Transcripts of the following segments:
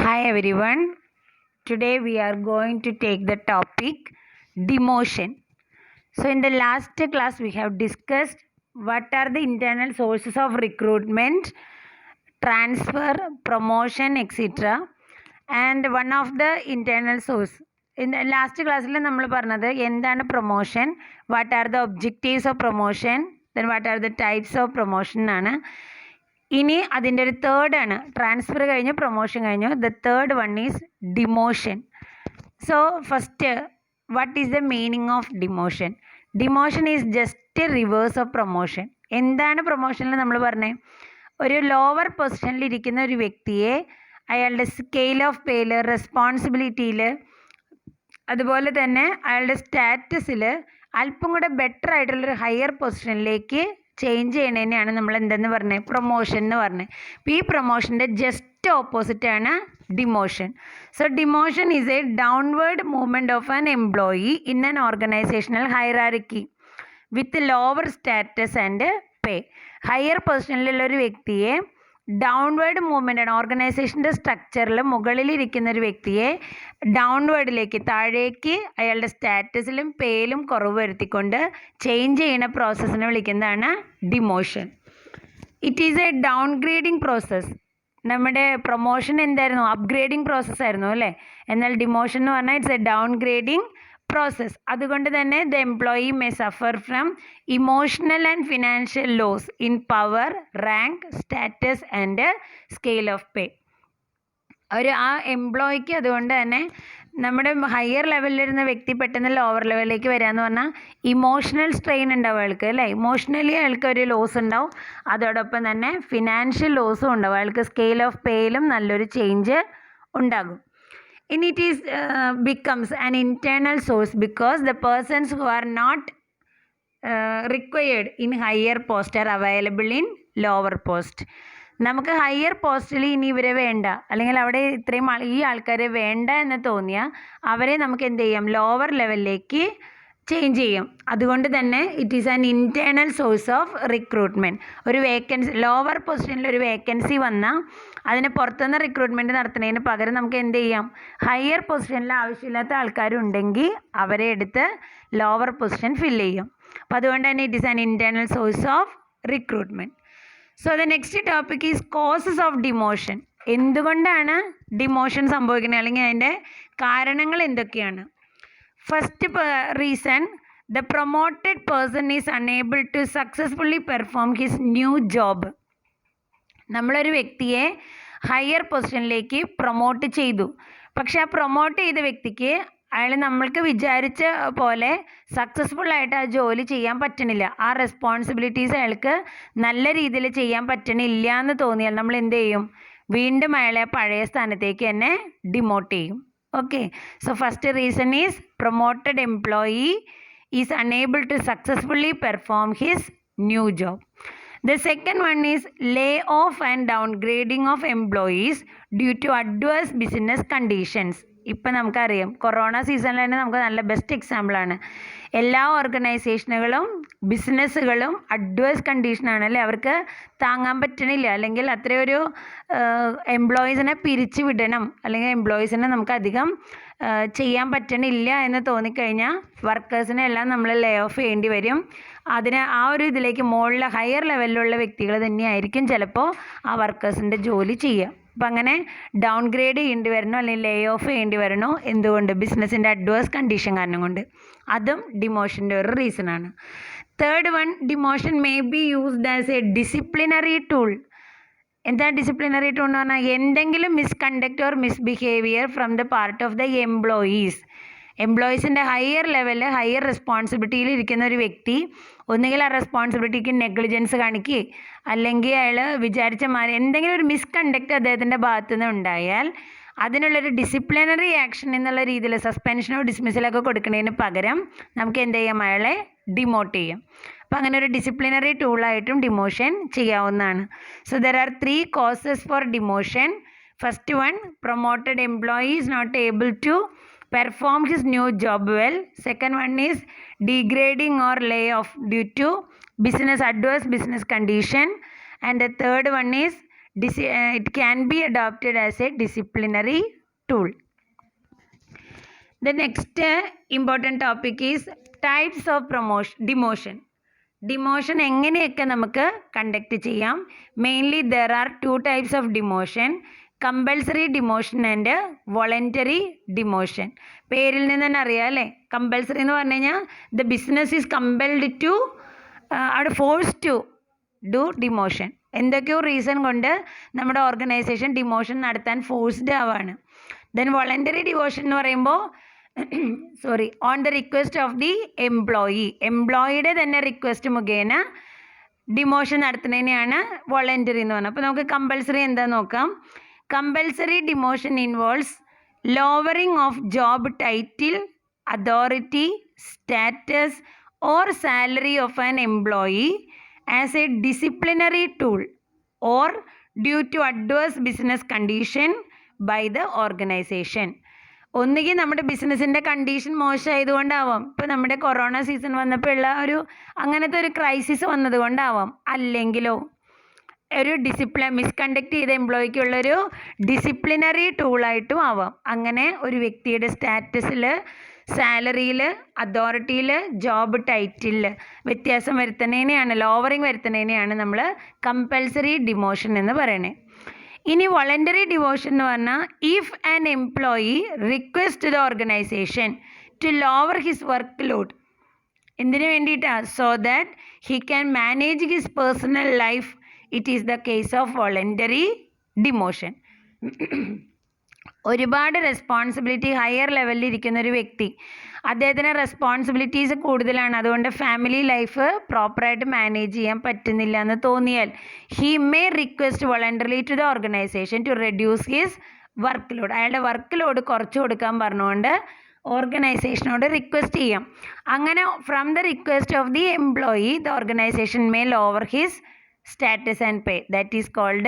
Hi everyone. Today we are going to take the topic demotion. So in the last class we have discussed what are the internal sources of recruitment, transfer, promotion, etc. And one of the internal source in the last classിൽ നമ്മൾ പറഞ്ഞത് എന്താണ് promotion, what are the objectives of promotion, then what are the types of promotion ആണ്. ഇനി അതിൻ്റെ ഒരു third ആണ്, transfer കഴിഞ്ഞു promotion കഴിഞ്ഞു. The third one is demotion. So first, what is the meaning of demotion? Demotion is just reverse of promotion. എന്താണ് പ്രൊമോഷനിൽ നമ്മൾ പറഞ്ഞത്? ഒരു ലോവർ പൊസിഷനിൽ ഇരിക്കുന്ന ഒരു വ്യക്തിയെ അയാളുടെ സ്കെയിൽ ഓഫ് പേയിൽ, റെസ്പോൺസിബിലിറ്റിയിൽ, അതുപോലെ തന്നെ അയാളുടെ സ്റ്റാറ്റസിൽ അല്പം കൂടെ ബെറ്റർ ആയിട്ടുള്ളൊരു ഹയർ പൊസിഷനിലേക്ക് ചേഞ്ച് ചെയ്യണതിനെയാണ് നമ്മൾ എന്തെന്ന് പറഞ്ഞത്? പ്രൊമോഷൻ എന്ന് പറഞ്ഞത്. അപ്പോൾ ഈ പ്രൊമോഷൻ്റെ ജസ്റ്റ് ഓപ്പോസിറ്റാണ് demotion. So demotion is a downward movement of an employee in an organisational hierarchy with lower status and pay. Higher പൊസിഷനിലുള്ള ഒരു വ്യക്തിയെ ഡൗൺവേർഡ് മൂവ്മെൻ്റ് ആണ്. ഓർഗനൈസേഷൻ്റെ സ്ട്രക്ചറിൽ മുകളിലിരിക്കുന്ന ഒരു വ്യക്തിയെ ഡൗൺവേർഡിലേക്ക്, താഴേക്ക് അയാളുടെ സ്റ്റാറ്റസിലും പേയിലും കുറവ് വരുത്തിക്കൊണ്ട് ചേഞ്ച് ചെയ്യുന്ന പ്രോസസ്സിനെ വിളിക്കുന്നതാണ് demotion. It is a downgrading process. നമ്മുടെ പ്രൊമോഷൻ എന്തായിരുന്നു? അപ്ഗ്രേഡിങ് പ്രോസസ്സായിരുന്നു അല്ലേ? എന്നാൽ ഡിമോഷൻ എന്ന് പറഞ്ഞാൽ ഇറ്റ്സ് എ ഡൗൺഗ്രേഡിങ് പ്രോസസ്. അതുകൊണ്ട് തന്നെ the employee may suffer from emotional and financial loss in power, rank, status and scale of pay. ആ എംപ്ലോയിക്ക് അതുകൊണ്ട് തന്നെ നമ്മുടെ ഹയർ ലെവലിലിരുന്ന വ്യക്തി പെട്ടെന്ന് ലോവർ ലെവലിലേക്ക് വരികയെന്ന് പറഞ്ഞാൽ ഇമോഷണൽ സ്ട്രെയിൻ ഉണ്ടാവും അയാൾക്ക് അല്ലേ? ഇമോഷണലി അയാൾക്ക് ഒരു ലോസ് ഉണ്ടാവും, അതോടൊപ്പം തന്നെ ഫിനാൻഷ്യൽ ലോസും ഉണ്ടാവും. അയാൾക്ക് സ്കെയിൽ ഓഫ് പേയിലും നല്ലൊരു ചേഞ്ച് ഉണ്ടാകും. And it is becomes an internal source because the persons who are not required in higher post are available in lower post. നമുക്ക് ഹയർ പോസ്റ്റിൽ ഇനി ഇവരെ വേണ്ട, അല്ലെങ്കിൽ അവിടെ ഇത്രയും ഈ ആൾക്കാരെ വേണ്ട എന്ന് തോന്നിയാൽ അവരെ നമുക്ക് എന്ത് ചെയ്യാം? ലോവർ ലെവലിലേക്ക് ചേഞ്ച് ചെയ്യും. അതുകൊണ്ട് തന്നെ it is an internal source of recruitment. ഒരു വേക്കൻസി, ലോവർ പൊസിഷനിൽ ഒരു വേക്കൻസി വന്നാൽ അതിന് പുറത്തുനിന്ന് റിക്രൂട്ട്മെൻറ്റ് നടത്തുന്നതിന് പകരം നമുക്ക് എന്ത് ചെയ്യാം? ഹയർ പൊസിഷനിൽ ആവശ്യമില്ലാത്ത ആൾക്കാരുണ്ടെങ്കിൽ അവരെ എടുത്ത് ലോവർ പൊസിഷൻ ഫില്ല് ചെയ്യും. അപ്പോൾ അതുകൊണ്ട് തന്നെ it is an internal source of recruitment. So the next topic is causes of demotion. എന്തുകൊണ്ടാണ് ഡിമോഷൻ സംഭവിക്കുന്നത്, അല്ലെങ്കിൽ അതിൻ്റെ കാരണങ്ങൾ എന്തൊക്കെയാണ്? First reason, the promoted person is unable to successfully perform his new job. നമ്മളൊരു വ്യക്തിയെ ഹയർ പൊസിഷനിലേക്ക് പ്രൊമോട്ട് ചെയ്തു, പക്ഷെ ആ പ്രൊമോട്ട് ചെയ്ത വ്യക്തിക്ക് അയാൾ നമ്മൾക്ക് വിചാരിച്ച പോലെ സക്സസ്ഫുള്ളായിട്ട് ആ ജോലി ചെയ്യാൻ പറ്റണില്ല. ആ റെസ്പോൺസിബിലിറ്റീസ് അയാൾക്ക് നല്ല രീതിയിൽ ചെയ്യാൻ പറ്റണില്ല എന്ന് തോന്നിയാൽ നമ്മൾ എന്ത് ചെയ്യും? വീണ്ടും അയാളെ പഴയ സ്ഥാനത്തേക്ക് തന്നെ ഡിമോട്ട് ചെയ്യും. Okay, so first reason is promoted employee is unable to successfully perform his new job. The second one is layoff and downgrading of employees due to adverse business conditions. ഇപ്പം നമുക്കറിയാം, കൊറോണ സീസണിൽ തന്നെ നമുക്ക് നല്ല best എക്സാമ്പിളാണ്. എല്ലാ ഓർഗനൈസേഷനുകളും ബിസിനസ്സുകളും adverse കണ്ടീഷനാണ് അല്ലേ? അവർക്ക് താങ്ങാൻ പറ്റണില്ല, അല്ലെങ്കിൽ അത്രയൊരു എംപ്ലോയീസിനെ പിരിച്ചു വിടണം, അല്ലെങ്കിൽ എംപ്ലോയീസിനെ നമുക്കധികം ചെയ്യാൻ പറ്റണില്ല എന്ന് തോന്നിക്കഴിഞ്ഞാൽ വർക്കേഴ്സിനെ എല്ലാം നമ്മൾ ലേ ഓഫ് ചെയ്യേണ്ടി വരും. അതിന് ആ ഒരു ഇതിലേക്ക് മുകളിൽ ഹയർ ലെവലിലുള്ള വ്യക്തികൾ തന്നെയായിരിക്കും ചിലപ്പോൾ ആ വർക്കേഴ്സിൻ്റെ ജോലി ചെയ്യുക. അപ്പം അങ്ങനെ ഡൗൺ ഗ്രേഡ് ചെയ്യേണ്ടി വരണോ അല്ലെങ്കിൽ ലേ ഓഫ് ചെയ്യേണ്ടി വരണോ? എന്തുകൊണ്ട്? ബിസിനസ്സിൻ്റെ അഡ്വേഴ്സ് കണ്ടീഷൻ കാരണം കൊണ്ട്. അതും ഡിമോഷൻ്റെ ഒരു റീസണാണ്. Third one, demotion may be used as a disciplinary tool. എന്താ ഡിസിപ്ലിനറി ടൂൾ എന്ന് പറഞ്ഞാൽ? എന്തെങ്കിലും misconduct or misbehaviour from the part of the employees. എംപ്ലോയീസിൻ്റെ ഹയർ ലെവലിൽ ഹയർ റെസ്പോൺസിബിലിറ്റിയിൽ ഇരിക്കുന്ന ഒരു വ്യക്തി ഒന്നുകിൽ ആ റെസ്പോൺസിബിലിറ്റിക്ക് നെഗ്ലിജൻസ് കാണിക്കുക, അല്ലെങ്കിൽ അയാൾ വിചാരിച്ച മാതിരി എന്തെങ്കിലും ഒരു മിസ്കണ്ടക്ട് അദ്ദേഹത്തിൻ്റെ ഭാഗത്തു നിന്ന് ഉണ്ടായാൽ അതിനുള്ളൊരു ഡിസിപ്ലിനറി ആക്ഷൻ എന്നുള്ള രീതിയിൽ സസ്പെൻഷനോ ഡിസ്മിസലൊക്കെ കൊടുക്കുന്നതിന് പകരം നമുക്ക് എന്ത് ചെയ്യാം? അയാളെ ഡിമോട്ട് ചെയ്യാം. അപ്പോൾ അങ്ങനെ ഒരു ഡിസിപ്ലിനറി ടൂളായിട്ടും ഡിമോഷൻ ചെയ്യാവുന്നതാണ്. So there are 3 causes for demotion. First one, promoted employee is not able to perform his new job well. Second one is degrading or layoff due to adverse business condition. And the third one is it can be adopted as a disciplinary tool. The next important topic is types of demotion. Demotion എങ്ങനെയൊക്കെ നമുക്ക് conduct ചെയ്യാം. Mainly there are 2 types of demotion, compulsory demotion and voluntary demotion. പേരിൽ നിന്ന് തന്നെ അറിയാം അല്ലേ. Compulsory എന്ന് പറഞ്ഞു കഴിഞ്ഞാൽ the business is compelled to force to do demotion. എന്തൊക്കെയോ റീസൺ കൊണ്ട് നമ്മുടെ ഓർഗനൈസേഷൻ ഡിമോഷൻ നടത്താൻ ഫോഴ്സ്ഡ് ആവാണ്. ദെൻ വോളണ്ടറി ഡിമോഷൻ എന്ന് പറയുമ്പോൾ on the request of the എംപ്ലോയിയുടെ തന്നെ റിക്വസ്റ്റ് മുഖേന ഡിമോഷൻ നടത്തുന്നതിനെയാണ് വോളണ്ടറി എന്ന് പറഞ്ഞത്. അപ്പോൾ നമുക്ക് കമ്പൽസറി എന്താ നോക്കാം. Compulsory demotion involves lowering of job title, authority, status or salary of an employee as a disciplinary tool or due to adverse business condition by the organisation. ഒന്നുകിൽ നമ്മുടെ ബിസിനസ്സിൻ്റെ കണ്ടീഷൻ മോശമായതുകൊണ്ടാവാം. ഇപ്പോൾ നമ്മുടെ കൊറോണ സീസൺ വന്നപ്പോൾ ഉള്ള അങ്ങനത്തെ ഒരു ക്രൈസിസ് വന്നതുകൊണ്ടാവാം. അല്ലെങ്കിലോ ഒരു മിസ്കണ്ടക്ട് ചെയ്ത എംപ്ലോയിക്കുള്ളൊരു ഡിസിപ്ലിനറി ടൂളായിട്ടും ആവാം. അങ്ങനെ ഒരു വ്യക്തിയുടെ സ്റ്റാറ്റസിൽ, സാലറിയിൽ, അതോറിറ്റിയിൽ, ജോബ് ടൈറ്റിലിൽ വ്യത്യാസം വരുത്തുന്നതിനെയാണ്, ലോവറിങ് വരുത്തുന്നതിനെയാണ് നമ്മൾ കമ്പൽസറി ഡിമോഷൻ എന്ന് പറയുന്നത്. ഇനി വോളണ്ടറി ഡിമോഷൻ എന്ന് പറഞ്ഞാൽ if an employee request the organisation to lower his work load. എന്തിനു വേണ്ടിയിട്ടാണ്? So that he can manage his personal life. It is the case of voluntary demotion. ഒരുപാട് responsibility higher ലെവലിൽ ഇരിക്കുന്ന ഒരു വ്യക്തി, അദ്ദേഹത്തിന് റെസ്പോൺസിബിലിറ്റീസ് കൂടുതലാണ്, അതുകൊണ്ട് ഫാമിലി ലൈഫ് പ്രോപ്പറായിട്ട് മാനേജ് ചെയ്യാൻ പറ്റുന്നില്ല എന്ന് തോന്നിയാൽ he may request voluntarily to the organisation to reduce his work load. അയാളുടെ വർക്ക് ലോഡ് കുറച്ച് കൊടുക്കാൻ പറഞ്ഞുകൊണ്ട് ഓർഗനൈസേഷനോട് റിക്വസ്റ്റ് ചെയ്യാം. അങ്ങനെ from the request of the employee the organisation may lower his status and pay. That is called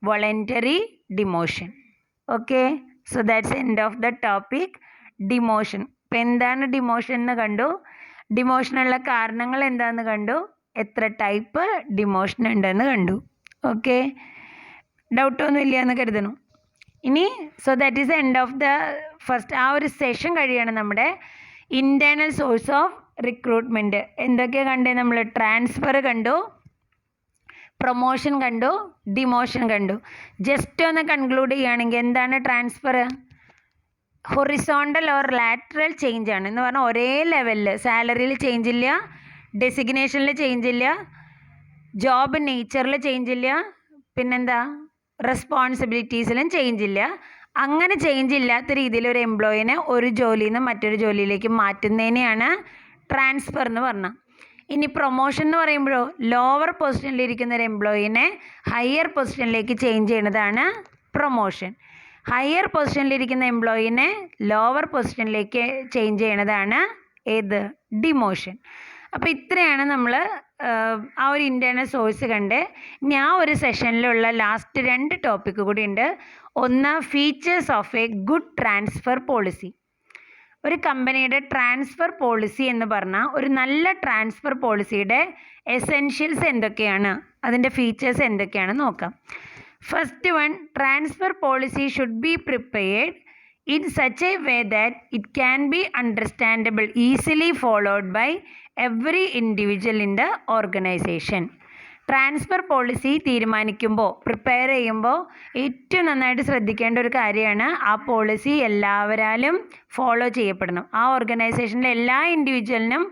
voluntary demotion. Okay, so that's end of the topic demotion. ഇപ്പം എന്താണ് demotion എന്ന് കണ്ടു, ഡിമോഷനുള്ള കാരണങ്ങൾ എന്താണെന്ന് കണ്ടു, എത്ര ടൈപ്പ് ഡിമോഷൻ ഉണ്ടെന്ന് കണ്ടു. ഓക്കെ, ഡൗട്ടൊന്നും ഇല്ല എന്ന് കരുതണു. ഇനി so that is end of the first. ആ ഒരു സെഷൻ കഴിയാണ് നമ്മുടെ ഇൻറ്റേർണൽ സോഴ്സ് ഓഫ് റിക്രൂട്ട്മെൻറ്റ്. എന്തൊക്കെയാണ് കണ്ടേ നമ്മൾ? ട്രാൻസ്ഫർ കണ്ടു, പ്രൊമോഷൻ കണ്ടു, ഡിമോഷൻ കണ്ടു. ജസ്റ്റ് ഒന്ന് കൺക്ലൂഡ് ചെയ്യുകയാണെങ്കിൽ എന്താണ് transfer? Horizontal or lateral change ആണ്. എന്ന് പറഞ്ഞാൽ ഒരേ ലെവലിൽ സാലറിയിൽ ചേഞ്ച് ഇല്ല, ഡെസിഗ്നേഷനിൽ ചേഞ്ച് ഇല്ല, ജോബ് നേച്ചറിൽ ചേഞ്ച് ഇല്ല, പിന്നെന്താ റെസ്പോൺസിബിലിറ്റീസിലും ചേഞ്ച് ഇല്ല. അങ്ങനെ ചേഞ്ച് ഇല്ലാത്ത രീതിയിൽ ഒരു എംപ്ലോയിനെ ഒരു ജോലിയിൽ നിന്ന് മറ്റൊരു ജോലിയിലേക്ക് മാറ്റുന്നതിനെയാണ് ട്രാൻസ്ഫർ എന്ന് പറഞ്ഞാൽ. ഇനി പ്രൊമോഷൻ എന്ന് പറയുമ്പോഴോ ലോവർ പൊസിഷനിലിരിക്കുന്ന ഒരു എംപ്ലോയിനെ ഹയർ പൊസിഷനിലേക്ക് ചേഞ്ച് ചെയ്യുന്നതാണ് പ്രൊമോഷൻ. ഹയർ പൊസിഷനിലിരിക്കുന്ന എംപ്ലോയിനെ ലോവർ പൊസിഷനിലേക്ക് ചേഞ്ച് ചെയ്യുന്നതാണ് ഏത്? ഡിമോഷൻ. അപ്പോൾ ഇത്രയാണ് നമ്മൾ ആ ഒരു ഇൻറ്റേർണൽ സോഴ്സ് കണ്ട്. ഇനി ആ ഒരു സെഷനിലുള്ള ലാസ്റ്റ് 2 ടോപ്പിക്ക് കൂടി ഉണ്ട്. ഒന്ന് features of A good transfer policy. ഒരു കമ്പനിയുടെ ട്രാൻസ്ഫർ പോളിസി എന്ന് പറഞ്ഞാൽ ഒരു നല്ല ട്രാൻസ്ഫർ പോളിസിയുടെ എസെൻഷ്യൽസ് എന്തൊക്കെയാണ്, അതിൻ്റെ ഫീച്ചേഴ്സ് എന്തൊക്കെയാണെന്ന് നോക്കാം. First one, transfer policy should be prepared in such a way that it can be understandable, easily followed by every individual in the organization. Transfer policy തീരുമാനിക്കുമ്പോൾ, പ്രിപ്പയർ ചെയ്യുമ്പോൾ ഏറ്റവും നന്നായിട്ട് ശ്രദ്ധിക്കേണ്ട ഒരു കാര്യമാണ് ആ പോളിസി എല്ലാവരാലും ഫോളോ ചെയ്യപ്പെടണം. ആ ഓർഗനൈസേഷനിലെ എല്ലാ ഇൻഡിവിജ്വലിനും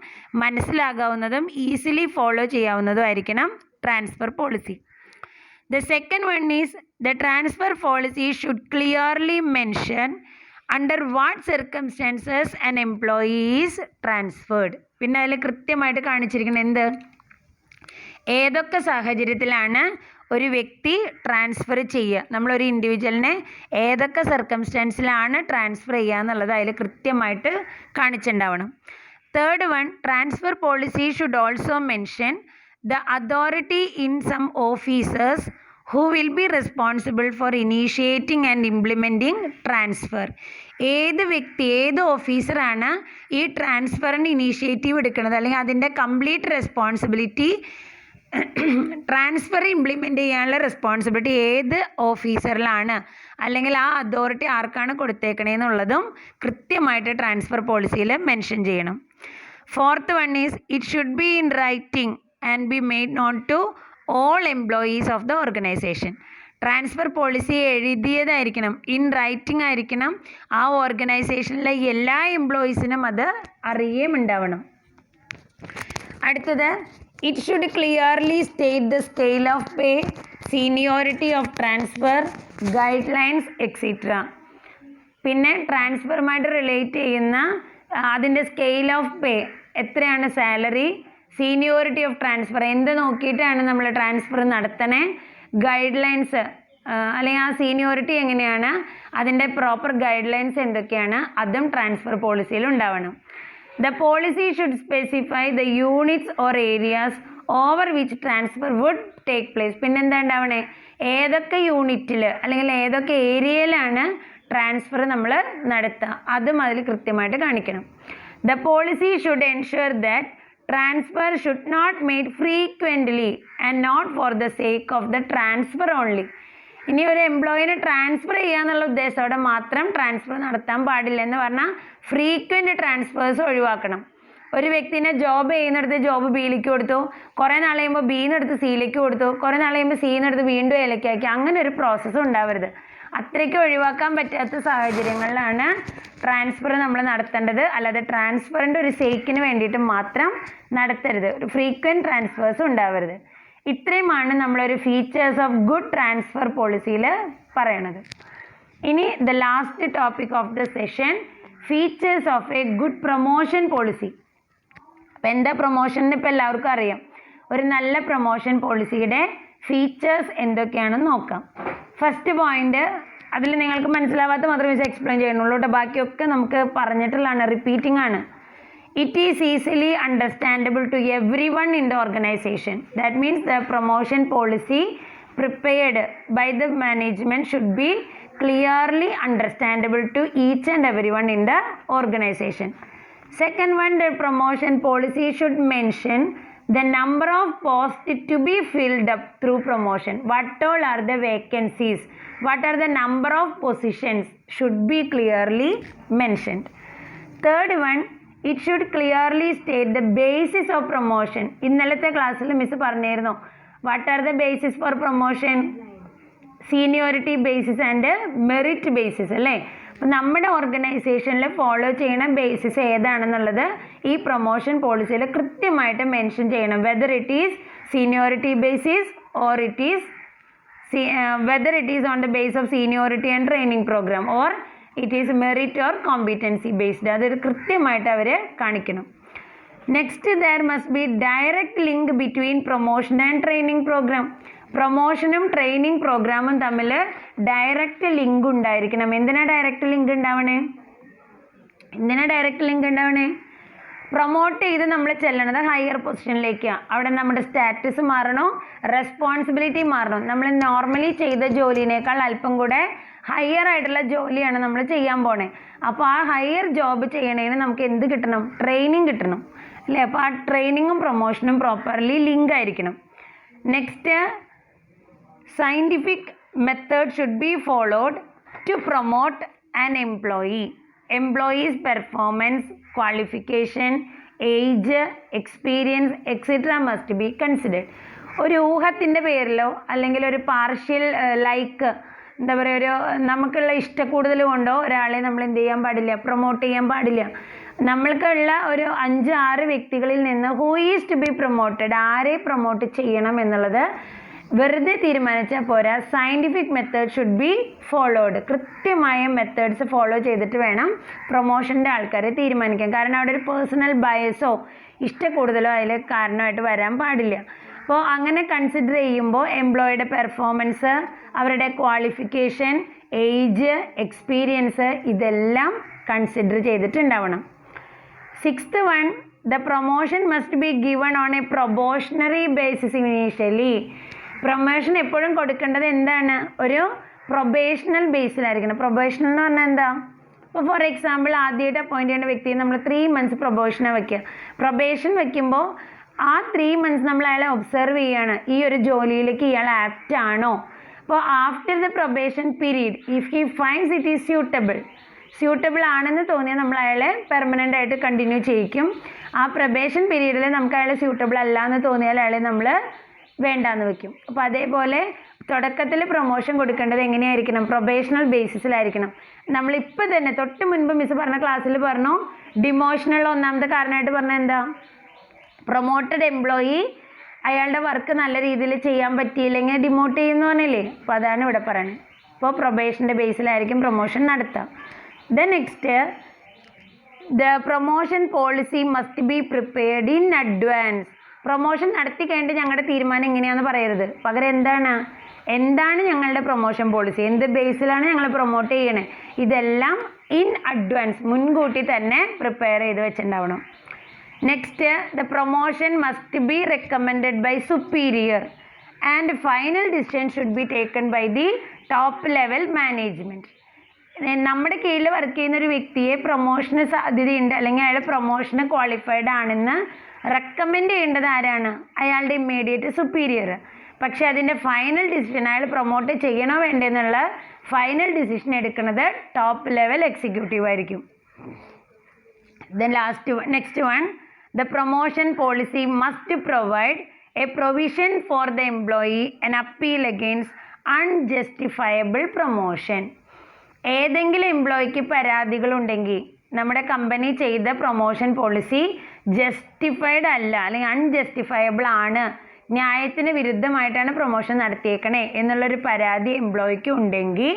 മനസ്സിലാകാവുന്നതും ഈസിലി ഫോളോ ചെയ്യാവുന്നതും ആയിരിക്കണം transfer policy. The second one is the transfer policy should clearly mention under what circumstances an employee is transferred. പിന്നെ അതിൽ കൃത്യമായിട്ട് കാണിച്ചിരിക്കുന്നത് എന്ത്, ഏതൊക്കെ സാഹചര്യത്തിലാണ് ഒരു വ്യക്തി ട്രാൻസ്ഫർ ചെയ്യുക, നമ്മളൊരു ഇൻഡിവിജ്വലിനെ ഏതൊക്കെ സർക്കംസ്റ്റാൻസിലാണ് ട്രാൻസ്ഫർ ചെയ്യുക എന്നുള്ളത് അതിൽ കൃത്യമായിട്ട് കാണിച്ചിട്ടുണ്ടാവണം. Third one, transfer policy should also mention the authority in some officers who will be responsible for initiating and implementing transfer. ഏത് വ്യക്തി, ഏത് ഓഫീസറാണ് ഈ ട്രാൻസ്ഫറിന് ഇനീഷ്യേറ്റീവ് എടുക്കുന്നത് അല്ലെങ്കിൽ അതിൻ്റെ കംപ്ലീറ്റ് റെസ്പോൺസിബിലിറ്റി ട്രാൻസ്ഫർ ഇംപ്ലിമെൻ്റ് ചെയ്യാനുള്ള റെസ്പോൺസിബിലിറ്റി ഏത് ഓഫീസറിലാണ് അല്ലെങ്കിൽ ആ അതോറിറ്റി ആർക്കാണ് കൊടുത്തേക്കണേന്നുള്ളതും കൃത്യമായിട്ട് ട്രാൻസ്ഫർ പോളിസിയിൽ മെൻഷൻ ചെയ്യണം. Fourth one is it should be in writing and be made known to all employees of the organisation. Transfer policy എഴുതിയതായിരിക്കണം, ഇൻ റൈറ്റിംഗ് ആയിരിക്കണം, ആ ഓർഗനൈസേഷനിലെ എല്ലാ എംപ്ലോയീസിനും അത് അറിയുകയും ഉണ്ടാവണം. അടുത്തത് it should clearly state the scale of pay, seniority of transfer, guidelines et cetera. പിന്നെ ട്രാൻസ്ഫറുമായിട്ട് റിലേറ്റ് ചെയ്യുന്ന അതിൻ്റെ സ്കെയിൽ ഓഫ് പേ, എത്രയാണ് സാലറി, സീനിയോറിറ്റി ഓഫ് ട്രാൻസ്ഫർ, എന്ത് നോക്കിയിട്ടാണ് നമ്മൾ ട്രാൻസ്ഫർ നടത്തണേ, ഗൈഡ് ലൈൻസ് അല്ലെങ്കിൽ ആ സീനിയോറിറ്റി എങ്ങനെയാണ്, അതിൻ്റെ പ്രോപ്പർ ഗൈഡ് ലൈൻസ് എന്തൊക്കെയാണ്, അതും ട്രാൻസ്ഫർ പോളിസിയിൽ ഉണ്ടാവണം. The policy should specify the units or areas over which transfer would take place. പിന്നെ എന്താ ഉണ്ടാവണേ, ഏതൊക്കെ യൂണിറ്റിൽ അല്ലെങ്കിൽ ഏതൊക്കെ ഏരിയയിലാണ് ട്രാൻസ്ഫർ നമ്മൾ നടത്തുക, അതും അതിൽ കൃത്യമായിട്ട് കാണിക്കണം. The policy should ensure that transfer should not made frequently and not for the sake of the transfer only. ഇനി ഒരു എംപ്ലോയിനെ ട്രാൻസ്ഫർ ചെയ്യാന്നുള്ള ഉദ്ദേശത്തോടെ മാത്രം ട്രാൻസ്ഫർ നടത്താൻ പാടില്ല എന്ന് പറഞ്ഞാൽ ഫ്രീക്വൻറ്റ് ട്രാൻസ്ഫേഴ്സ് ഒഴിവാക്കണം. ഒരു വ്യക്തിനെ ജോബ് ചെയ്യുന്നിടത്ത് ജോബ് ബിയിലേക്ക് കൊടുത്തു, കുറേ നാൾ കഴിയുമ്പോൾ ബിന്നെടുത്ത് സിയിലേക്ക് കൊടുത്തു, കുറേ നാൾ കഴിയുമ്പോൾ സിന്നെടുത്ത് വീണ്ടും എയിലേക്കാക്കി, അങ്ങനെ ഒരു പ്രോസസ്സ് ഉണ്ടാവരുത്. അത്രയ്ക്ക് ഒഴിവാക്കാൻ പറ്റാത്ത സാഹചര്യങ്ങളിലാണ് ട്രാൻസ്ഫർ നമ്മൾ നടത്തേണ്ടത്. അല്ലാതെ ട്രാൻസ്ഫറിൻ്റെ ഒരു സേക്കിന് വേണ്ടിയിട്ട് മാത്രം നടത്തരുത്. ഒരു ഫ്രീക്വൻറ്റ് ട്രാൻസ്ഫേഴ്സ് ഉണ്ടാവരുത്. ഇത്രയുമാണ് നമ്മളൊരു ഫീച്ചേഴ്സ് ഓഫ് ഗുഡ് ട്രാൻസ്ഫർ പോളിസിയിൽ പറയണത്. ഇനി the last topic of the session, features of A good promotion policy. അപ്പോൾ എന്താ പ്രൊമോഷൻ ഇപ്പോൾ എല്ലാവർക്കും അറിയാം. ഒരു നല്ല പ്രൊമോഷൻ പോളിസിയുടെ ഫീച്ചേഴ്സ് എന്തൊക്കെയാണെന്ന് നോക്കാം. ഫസ്റ്റ് പോയിന്റ്, അതിൽ നിങ്ങൾക്ക് മനസ്സിലാവാത്ത മാത്രമേ വെച്ച് എക്സ്പ്ലെയിൻ ചെയ്യുന്നുള്ളൂ കേട്ടോ, ബാക്കിയൊക്കെ നമുക്ക് പറഞ്ഞിട്ടുള്ളതാണ്, റിപ്പീറ്റിംഗ് ആണ്. It is easily understandable to everyone in the organization. That means the promotion policy prepared by the management should be clearly understandable to each and everyone in the organization. Second one, the promotion policy should mention the number of posts to be filled up through promotion. What all are the vacancies? What are the number of positions should be clearly mentioned. Third one, it should clearly state the basis of promotion. ഇന്നലത്തെ ക്ലാസ്സിൽ miss പറഞ്ഞിരുന്നു, what are the basis for promotion, seniority basis and merit basis അല്ലേ. അപ്പം നമ്മുടെ ഓർഗനൈസേഷനിൽ follow ചെയ്യുന്ന basis ഏതാണെന്നുള്ളത് ഈ promotion പോളിസിയിൽ കൃത്യമായിട്ട് മെൻഷൻ ചെയ്യണം. Whether it is seniority basis or it is whether it is on the base of seniority and training programme or it is merit or competency based. അതൊരു കൃത്യമായിട്ട് അവർ കാണിക്കണം. Next, there must be direct link between promotion and training programme. പ്രൊമോഷനും training പ്രോഗ്രാമും തമ്മിൽ direct link ഉണ്ടായിരിക്കണം. എന്തിനാണ് direct link ഉണ്ടാവണേ? Promote ചെയ്ത് നമ്മൾ ചെല്ലണത് ഹയർ പൊസിഷനിലേക്കാണ്. അവിടെ നമ്മുടെ സ്റ്റാറ്റസ് മാറണോ, റെസ്പോൺസിബിലിറ്റി മാറണം. നമ്മൾ നോർമലി ചെയ്ത ജോലിനേക്കാൾ അല്പം കൂടെ ഹയർ ആയിട്ടുള്ള ജോലിയാണ് നമ്മൾ ചെയ്യാൻ പോണേ. അപ്പോൾ ആ ഹയർ ജോബ് ചെയ്യണതിന് നമുക്ക് എന്ത് കിട്ടണം? ട്രെയിനിങ് കിട്ടണം അല്ലേ. അപ്പോൾ ആ ട്രെയിനിങ്ങും പ്രൊമോഷനും പ്രോപ്പർലി ലിങ്ക് ആയിരിക്കണം. Next, scientific method should be followed to promote an employee. Employee's performance, qualification, age, experience, etc. must be considered. ഒരു ഊഹത്തിൻ്റെ പേരിലോ അല്ലെങ്കിൽ ഒരു പാർഷ്യൽ ലൈക്ക് എന്താ പറയുക, ഒരു നമുക്കുള്ള ഇഷ്ടക്കൂടുതൽ കൊണ്ടോ ഒരാളെ നമ്മൾ എന്ത് ചെയ്യാൻ പാടില്ല, പ്രൊമോട്ട് ചെയ്യാൻ പാടില്ല. നമ്മൾക്കുള്ള ഒരു 5-6 വ്യക്തികളിൽ നിന്ന് who is to be promoted, ആരെ പ്രൊമോട്ട് ചെയ്യണം എന്നുള്ളത് വെറുതെ തീരുമാനിച്ചാൽ പോരാ. Scientific method should be followed. കൃത്യമായ മെത്തേഡ്സ് ഫോളോ ചെയ്തിട്ട് വേണം പ്രൊമോഷൻ്റെ ആൾക്കാരെ തീരുമാനിക്കാൻ. കാരണം അവിടെ ഒരു പേഴ്സണൽ ബയസോ ഇഷ്ടക്കൂടുതലോ അതിൽ കാരണമായിട്ട് വരാൻ പാടില്ല. അപ്പോൾ അങ്ങനെ കൺസിഡർ ചെയ്യുമ്പോൾ എംപ്ലോയിയുടെ പെർഫോമൻസ്, അവരുടെ ക്വാളിഫിക്കേഷൻ, ഏജ്, എക്സ്പീരിയൻസ് ഇതെല്ലാം കൺസിഡർ ചെയ്തിട്ടുണ്ടാവണം. Sixth one, the promotion must be given on a probationary basis initially. Promotion എപ്പോഴും കൊടുക്കേണ്ടത് എന്താണ്? ഒരു പ്രൊബേഷണൽ ബേസിലായിരിക്കണം. പ്രൊബേഷണൽ എന്ന് പറഞ്ഞാൽ എന്താ? ഇപ്പോൾ ഫോർ എക്സാമ്പിൾ ആദ്യമായിട്ട് അപ്പോയിൻറ്റ് ചെയ്യേണ്ട വ്യക്തിയെ നമ്മൾ 3 months പ്രൊബേഷനെ വയ്ക്കുക. പ്രൊബേഷൻ വയ്ക്കുമ്പോൾ ആ 3 months നമ്മൾ അയാളെ ഒബ്സർവ് ചെയ്യാണ്, ഈ ഒരു ജോലിയിലേക്ക് ഇയാൾ ആപ്റ്റ് ആണോ. അപ്പോൾ after the probation period if he finds it is suitable ആണെന്ന് തോന്നിയാൽ നമ്മൾ അയാളെ പെർമനൻ്റ് ആയിട്ട് കണ്ടിന്യൂ ചെയ്യിക്കും. ആ പ്രൊബേഷൻ പീരീഡിൽ നമുക്ക് അയാളെ സ്യൂട്ടബിൾ അല്ല എന്ന് തോന്നിയാൽ അയാളെ നമ്മൾ വേണ്ടാന്ന് വെക്കും. അപ്പോൾ അതേപോലെ തുടക്കത്തിൽ പ്രൊമോഷൻ കൊടുക്കേണ്ടത് എങ്ങനെയായിരിക്കണം, പ്രൊബേഷണൽ ബേസിസിലായിരിക്കണം. നമ്മളിപ്പോൾ തന്നെ തൊട്ട് മുൻപ് മിസ് പറഞ്ഞ ക്ലാസ്സിൽ പറഞ്ഞു, ഡിമോഷനുള്ള ഒന്നാമത്തെ കാരണമായിട്ട് പറഞ്ഞാൽ എന്താ, പ്രൊമോട്ടഡ് എംപ്ലോയി അയാളുടെ വർക്ക് നല്ല രീതിയിൽ ചെയ്യാൻ പറ്റിയില്ലെങ്കിൽ ഡിമോട്ട് ചെയ്യുന്നു പറഞ്ഞില്ലേ. അപ്പോൾ അതാണ് ഇവിടെ പറയുന്നത്. അപ്പോൾ പ്രൊബേഷൻ്റെ ബേസിലായിരിക്കും പ്രൊമോഷൻ നടത്തുക. Then next, the promotion policy must be prepared in advance. Promotion നടത്തി കഴിഞ്ഞിട്ട് ഞങ്ങളുടെ തീരുമാനം എങ്ങനെയാണെന്ന് പറയരുത്. പകരം എന്താണ് ഞങ്ങളുടെ പ്രൊമോഷൻ പോളിസി, എന്ത് ബേസിലാണ് ഞങ്ങൾ പ്രൊമോട്ട് ചെയ്യണേ, ഇതെല്ലാം ഇൻ അഡ്വാൻസ് മുൻകൂട്ടി തന്നെ പ്രിപ്പയർ ചെയ്ത് വെച്ചിട്ടുണ്ടാവണം. Next, the promotion must be recommended by superior and final decision should be taken by the top level management. നമ്മുടെ കീഴിൽ വർക്ക് ചെയ്യുന്ന ഒരു വ്യക്തിയെ പ്രൊമോഷന് സാധ്യതയുണ്ട് അല്ലെങ്കിൽ അയാൾ പ്രൊമോഷന് ക്വാളിഫൈഡ് ആണെന്ന് റെക്കമെൻഡ് ചെയ്യേണ്ടത് ആരാണ്, അയാളുടെ ഇമ്മീഡിയറ്റ് സുപ്പീരിയർ. പക്ഷെ അതിൻ്റെ ഫൈനൽ ഡിസിഷൻ, അയാൾ പ്രൊമോട്ട് ചെയ്യണോ വേണ്ടെന്നുള്ള ഫൈനൽ ഡിസിഷൻ എടുക്കുന്നത് ടോപ്പ് ലെവൽ എക്സിക്യൂട്ടീവ് ആയിരിക്കും. Then next one, the promotion policy must provide a provision for the employee an appeal against unjustifiable promotion. ഏതെങ്കിലും എംപ്ലോയിക്ക് പരാതികളുണ്ടെങ്കിൽ നമ്മുടെ കമ്പനി ചെയ്ത പ്രൊമോഷൻ പോളിസി ജസ്റ്റിഫൈഡ് അല്ല അല്ലെങ്കിൽ അൺജസ്റ്റിഫയബിൾ ആണ്, ന്യായത്തിന് വിരുദ്ധമായിട്ടാണ് പ്രൊമോഷൻ നടത്തിയേക്കണേ എന്നുള്ളൊരു പരാതി എംപ്ലോയിക്ക് ഉണ്ടെങ്കിൽ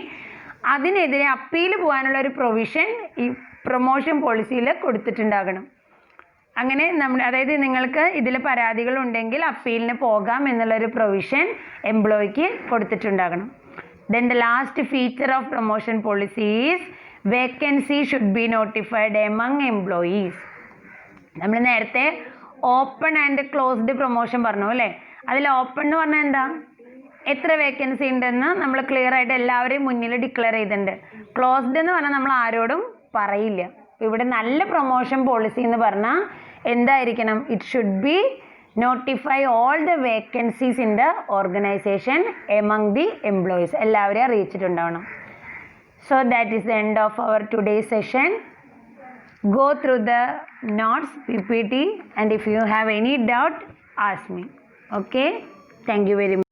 അതിനെതിരെ അപ്പീൽ പോകാനുള്ള ഒരു പ്രൊവിഷൻ ഈ പ്രൊമോഷൻ പോളിസിയിൽ കൊടുത്തിട്ടുണ്ടാകണം. അങ്ങനെ അതായത് നിങ്ങൾക്ക് ഇതിൽ പരാതികളുണ്ടെങ്കിൽ അപ്പീലിന് പോകാം എന്നുള്ളൊരു provision എംപ്ലോയിക്ക് കൊടുത്തിട്ടുണ്ടാകണം. Then the last feature of promotion policy is vacancy should be notified among employees. നമ്മൾ നേരത്തെ ഓപ്പൺ ആൻഡ് ക്ലോസ്ഡ് പ്രൊമോഷൻ പറഞ്ഞു അല്ലേ. അതിൽ ഓപ്പൺ എന്ന് പറഞ്ഞാൽ എന്താ, എത്ര വേക്കൻസി ഉണ്ടെന്ന് നമ്മൾ ക്ലിയർ ആയിട്ട് എല്ലാവരെയും മുന്നിൽ ഡിക്ലെയർ ചെയ്തിട്ടുണ്ട്. ക്ലോസ്ഡ് എന്ന് പറഞ്ഞാൽ നമ്മൾ ആരോടും പറയില്ല. ഇവിടെ നല്ല പ്രൊമോഷൻ പോളിസി എന്ന് പറഞ്ഞാൽ എന്തായിരിക്കണം, it should B notify all the vacancies in the organization among the employees. എല്ലാവരെയും അറിയിച്ചിട്ടുണ്ടാവണം. So that is the end of our today's session. Go through the notes PPT and if you have any doubt ask me. Okay, thank you very much.